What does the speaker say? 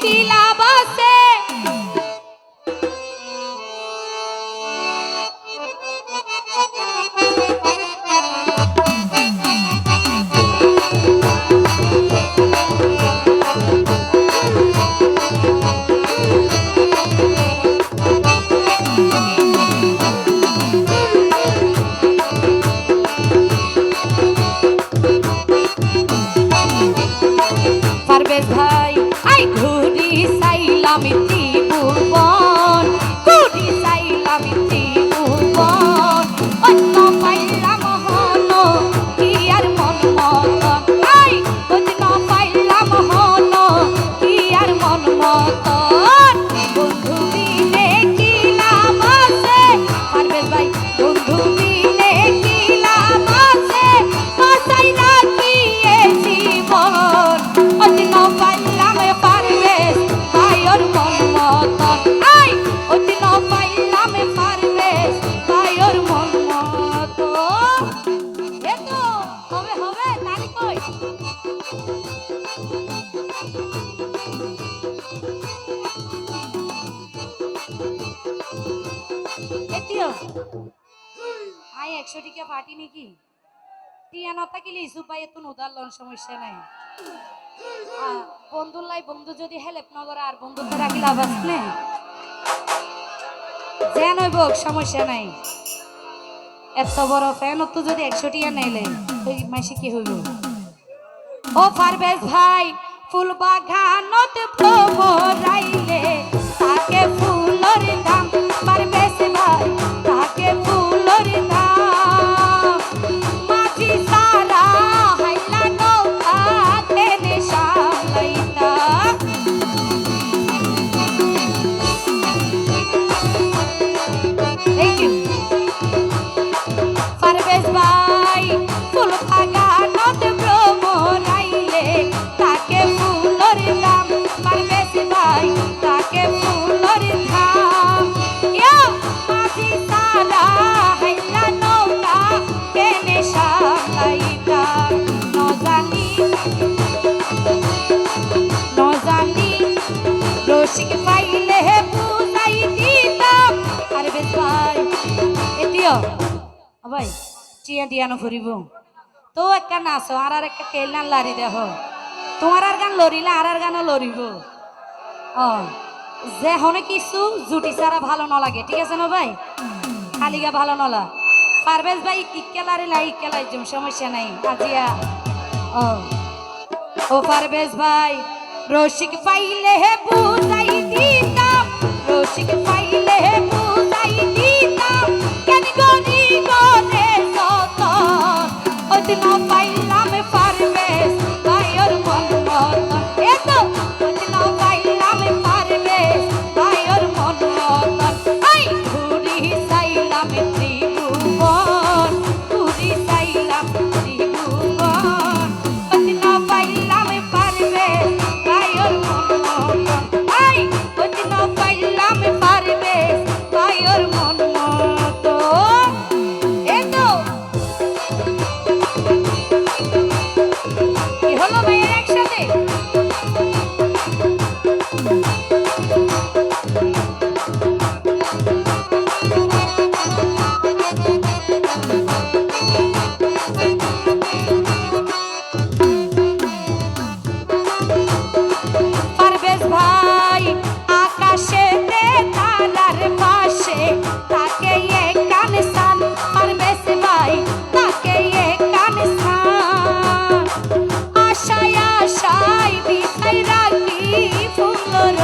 কি লাভ আছে পারভেজ ভাই আই ঘুরি চাইলাম ত্রিভুবন ঘুরি চাইলাম ত্রিভুবন অন্য পাইলাম হন কি আর মন মতন আই অন্য পাইলাম হন কি আর মন মতন বন্ধু মিলে কি লাভ আছে পারভেজ ভাই বন্ধু মিলে কি লাভ আছে বাঁচাই রাখি এ জীবন অন্য পাইলাম পারভেজ ভাই ওর মন মতন আই অন্য পাইলাম পারভেজ ভাই ওর মন মতন এতো হবে হবে তালি কই এতিও আই 100 টাকা পাটি নাকি টিয়া না থাকিলে ইসু পাই এত উদার লন সমস্যা নাই বন্ধুর লাই বন্ধু যদি হেল্প না করে আর বন্ধুত্ব রাখি লাভ আছে যেন হইব সমস্যা নাই এত বড় ফ্যান তো যদি 100 টিয়া নাইলে ওই মাসে কি হইব ও পারভেজ ভাই ফুল বাগানত ভ্রমরাইলে তাকে ফুলর দাম পারভেজ ভাই তাকে ফুলর দাম মাঝি সারা হাইলা নৌকা তেনে সামলাইতা থ্যাংক ইউ পারভেজ ভাই ফুল বাগানত ভ্রমরাইলে তাকে ফুলর দাম পারভেজ ভাই তাকে ফুলর দাম ইয়া মাঝি সারা হাইলা নৌকা কেনে সামলাইতা নজানি রসিক পাইলে বুঝাই দিতাম পারভেজ ভাই এটিও ভাই টিয়া দিয়ানো ফুরিব তো একটা নাচো আর একটা কেলনার লারি দেহ তোমার আর গান লরিলে আর গানও লরিব যে হনে কিছু জুটি ছাড়া ভালো ন লাগে ঠিক আছে না ভাই খালিগা ভালো নলা পারভেজ ভাই ইক্কেলারে লাই ইক্কেলাই জম সমস্যা নাই আজিয়া ও পারভেজ ভাই রসিক পাইলে বুঝাই দিতাম রসিক পাইলে বুঝাই দিতাম কেন গরি গরে যত ওদিন পাইলাম পারভেজ ভাই ওর মন মতন এতো ওদিন পাইলাম পারভেজ ভাই ওর মন মতন আই ঘুরি চাইলাম ত্রিভুবন ঘুরি চাইলাম ত্রিভুবন ওদিন পাইলাম পারভেজ ভাই ওর মন মতন আই ওদিন পাইলাম পারভেজ ভাই ওর মন মতন এতো কি হলো ভাইয়ের একসাথে পারভেজ ভাই আকাশে তারার পাশে তাকে কান সান পারভেজ ভাই তাকে কান সান আশায় আশায় বিছাই রাখি ফুলর